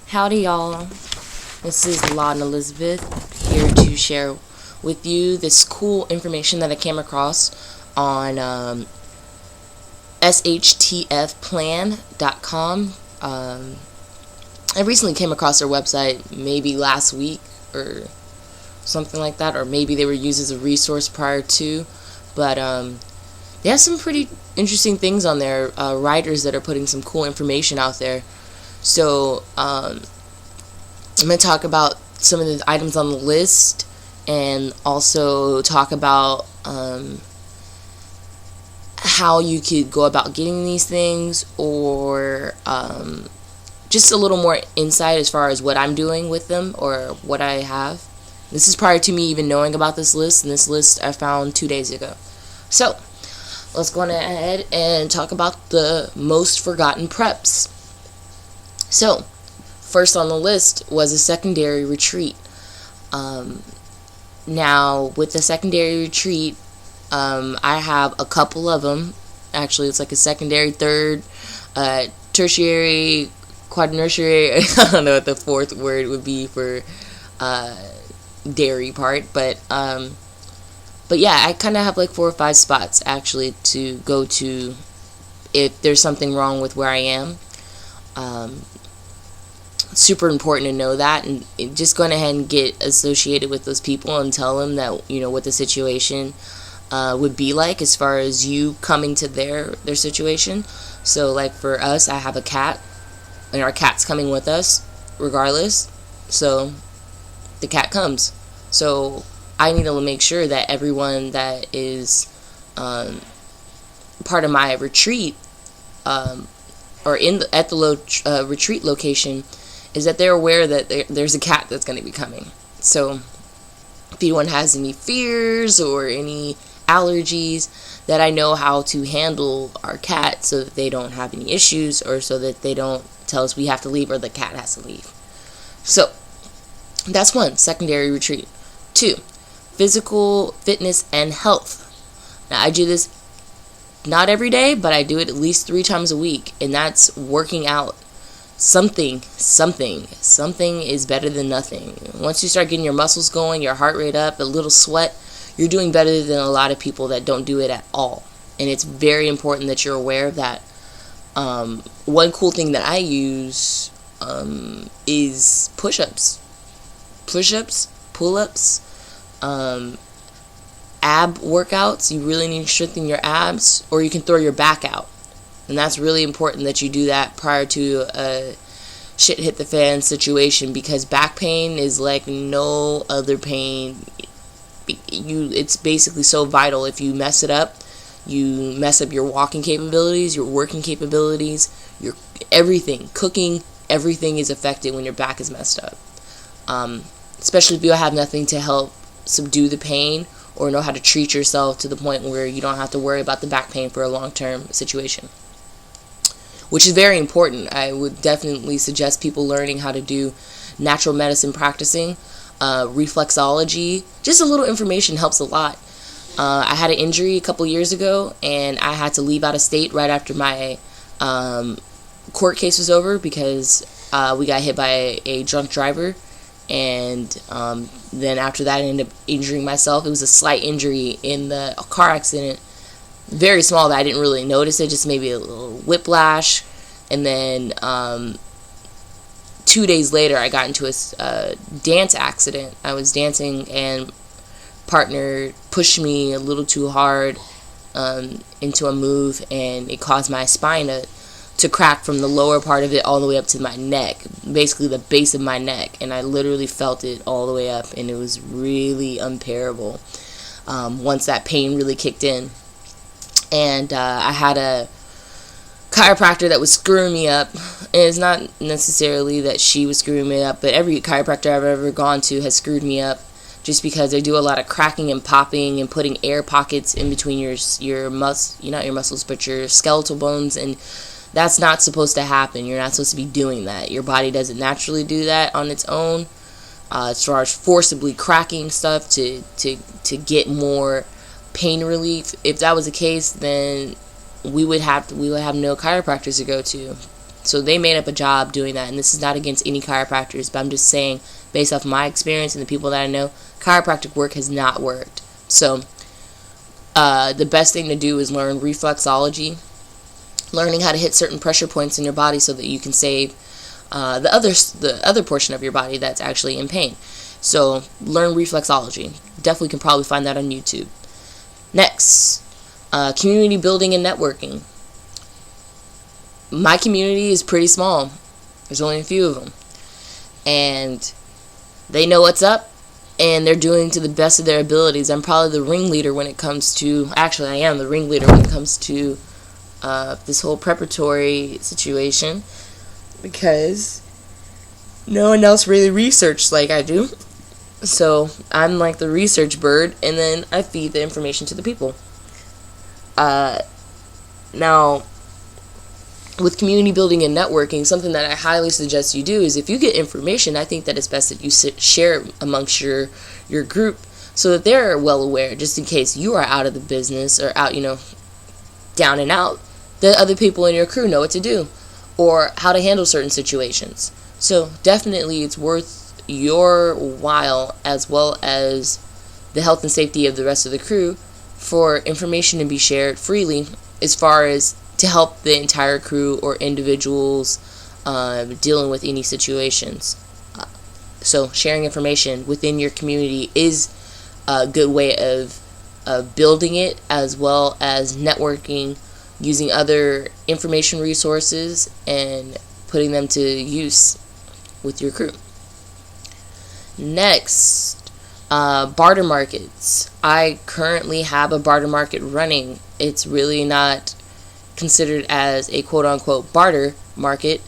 Howdy, y'all. This is Laud and Elizabeth here to share with you this cool information that I came across on SHTFplan.com. I recently came across their website maybe last week or something like that, or maybe they were used as a resource prior to, but they have some pretty interesting things on there, writers that are putting some cool information out there. So I'm going to talk about some of the items on the list and also talk about how you could go about getting these things, or just a little more insight as far as what I'm doing with them or what I have. This is prior to me even knowing about this list, and this list I found 2 days ago. So let's go on ahead and talk about the most forgotten preps. So, first on the list was a secondary retreat. Now, with the secondary retreat, I have a couple of them. Actually, it's like a secondary, third, tertiary, quaternary. I don't know what the fourth word would be for dairy part, but yeah, I kind of have like 4 or 5 spots actually to go to if there's something wrong with where I am. Super important to know that, and just go ahead and get associated with those people and tell them that what the situation would be like as far as you coming to their situation. So like for us, I have a cat, and our cat's coming with us regardless, so the cat comes. So I need to make sure that everyone that is part of my retreat, or at the retreat location, is that they're aware that there's a cat that's going to be coming. So if anyone has any fears or any allergies, that I know how to handle our cat so that they don't have any issues, or so that they don't tell us we have to leave or the cat has to leave. So that's one, secondary retreat. 2, physical fitness and health. Now I do this not every day, but I do it at least 3 times a week, and that's working out. Something is better than nothing. Once you start getting your muscles going, your heart rate up, a little sweat, you're doing better than a lot of people that don't do it at all. And it's very important that you're aware of that. One cool thing that I use is push-ups, pull-ups, ab workouts. You really need to strengthen your abs, or you can throw your back out. And that's really important that you do that prior to a shit hit the fan situation, because back pain is like no other pain. It's basically so vital. If you mess it up, you mess up your walking capabilities, your working capabilities, your everything, cooking, everything is affected when your back is messed up. Especially if you have nothing to help subdue the pain or know how to treat yourself to the point where you don't have to worry about the back pain for a long-term situation, which is very important. I would definitely suggest people learning how to do natural medicine practicing, reflexology. Just a little information helps a lot. I had an injury a couple years ago, and I had to leave out of state right after my court case was over, because we got hit by a drunk driver, and then after that I ended up injuring myself. It was a slight injury in the car accident, very small, that I didn't really notice it, just maybe a little whiplash. And then 2 days later I got into a dance accident. I was dancing, and partner pushed me a little too hard into a move, and it caused my spine to crack from the lower part of it all the way up to my neck, basically the base of my neck, and I literally felt it all the way up, and it was really unbearable once that pain really kicked in. And I had a chiropractor that was screwing me up. And it's not necessarily that she was screwing me up, but every chiropractor I've ever gone to has screwed me up, just because they do a lot of cracking and popping and putting air pockets in between your not your muscles, but your skeletal bones, and that's not supposed to happen. You're not supposed to be doing that. Your body doesn't naturally do that on its own. As far as forcibly cracking stuff to get more pain relief. If that was the case, then we would have no chiropractors to go to. So they made up a job doing that, and this is not against any chiropractors, but I'm just saying, based off my experience and the people that I know, chiropractic work has not worked. So the best thing to do is learn reflexology, learning how to hit certain pressure points in your body so that you can save the other portion of your body that's actually in pain. So learn reflexology. Definitely can probably find that on YouTube. Next, community building and networking. My community is pretty small. There's only a few of them. And they know what's up, and they're doing to the best of their abilities. I'm probably the ringleader when it comes to, actually I am the ringleader when it comes to this whole preparatory situation, because no one else really researched like I do. So I'm like the research bird, and then I feed the information to the people. Now, with community building and networking, something that I highly suggest you do is, if you get information, I think that it's best that you share it amongst your group so that they're well aware, just in case you are out of the business or out, down and out, that other people in your crew know what to do or how to handle certain situations. So definitely it's worth your while, as well as the health and safety of the rest of the crew, for information to be shared freely, as far as to help the entire crew or individuals dealing with any situations. So sharing information within your community is a good way of building it, as well as networking, using other information resources and putting them to use with your crew. Next, barter markets. I currently have a barter market running. It's really not considered as a quote-unquote barter market,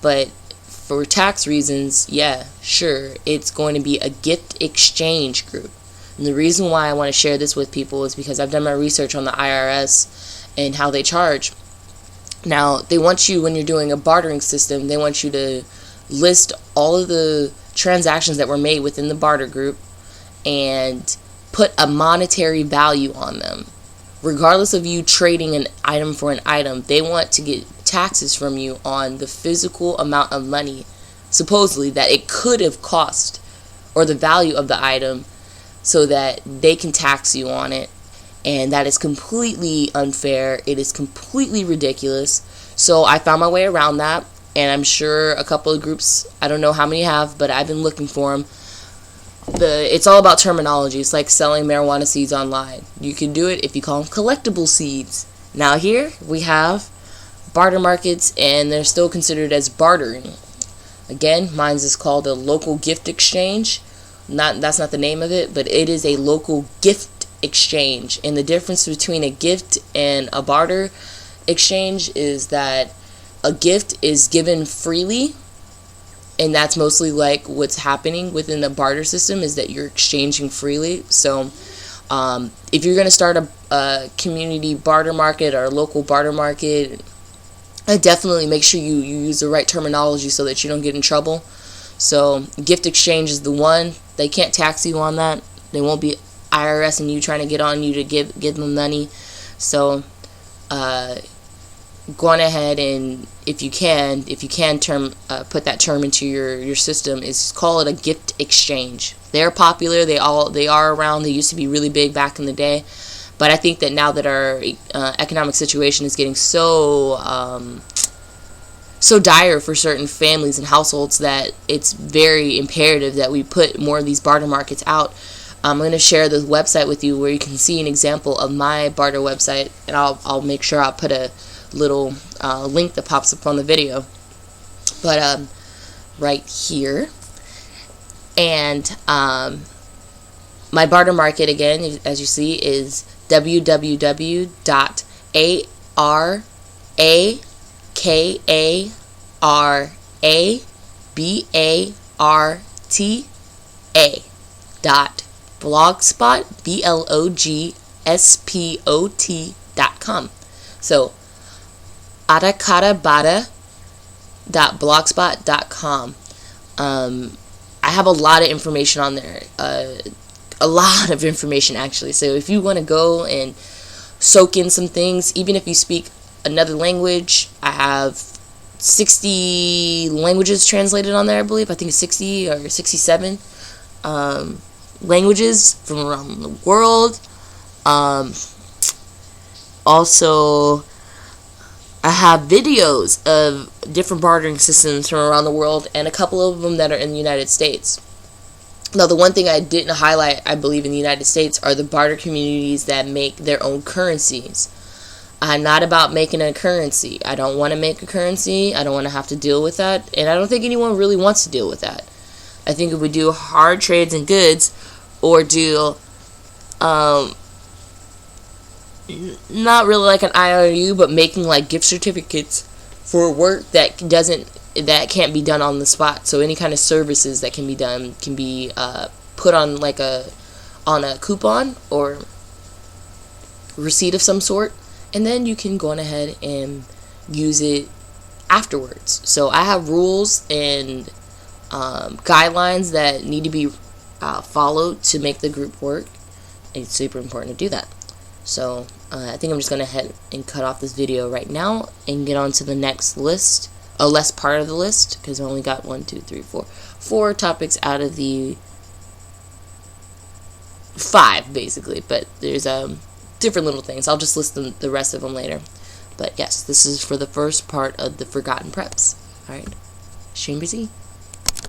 but for tax reasons, yeah, sure, it's going to be a gift exchange group. And the reason why I want to share this with people is because I've done my research on the IRS and how they charge. Now, they want you, when you're doing a bartering system, they want you to list all of the transactions that were made within the barter group and put a monetary value on them. Regardless of you trading an item for an item, they want to get taxes from you on the physical amount of money, supposedly, that it could have cost, or the value of the item, so that they can tax you on it. And that is completely unfair. It is completely ridiculous. So I found my way around that, and I'm sure a couple of groups, I don't know how many have, but I've been looking for them. It's all about terminology. It's like selling marijuana seeds online. You can do it if you call them collectible seeds. Now here we have barter markets, and they're still considered as bartering. Again, mine's is called a local gift exchange. That's not the name of it, but it is a local gift exchange. And the difference between a gift and a barter exchange is that a gift is given freely, and that's mostly like what's happening within the barter system, is that you're exchanging freely. So if you're going to start a community barter market or a local barter market, I definitely make sure you use the right terminology so that you don't get in trouble. So gift exchange is the one. They can't tax you on that. They won't be IRS and you trying to get on you to give them money. So go on ahead, and if you can put that term into your system, is call it a gift exchange. They're popular. They are around. They used to be really big back in the day, but I think that now that our economic situation is getting so dire for certain families and households, that it's very imperative that we put more of these barter markets out. I'm going to share the website with you where you can see an example of my barter website, and I'll make sure I'll put a little link that pops up on the video, but right here. And my barter market, again, as you see, is www.akarakbarabblogspot.com. So atakarabada.blogspot.com. I have a lot of information on there, a lot of information actually. So if you want to go and soak in some things, even if you speak another language, I have 60 languages translated on there, I believe. I think it's 60 or 67 languages from around the world. Also, I have videos of different bartering systems from around the world, and a couple of them that are in the United States. Now, the one thing I didn't highlight, I believe, in the United States are the barter communities that make their own currencies. I'm not about making a currency. I don't want to make a currency. I don't want to have to deal with that, and I don't think anyone really wants to deal with that. I think if we do hard trades in goods, or do not really like an IOU, but making like gift certificates for work that can't be done on the spot. So any kind of services that can be done can be put on like on a coupon or receipt of some sort, and then you can go on ahead and use it afterwards. So I have rules and guidelines that need to be followed to make the group work. It's super important to do that. So I think I'm just going to head and cut off this video right now and get on to the next list, a less part of the list, because I only got 4 topics out of the 5 basically, but there's different little things. I'll just list the rest of them later. But yes, this is for the first part of the Forgotten Preps. Alright, stream busy.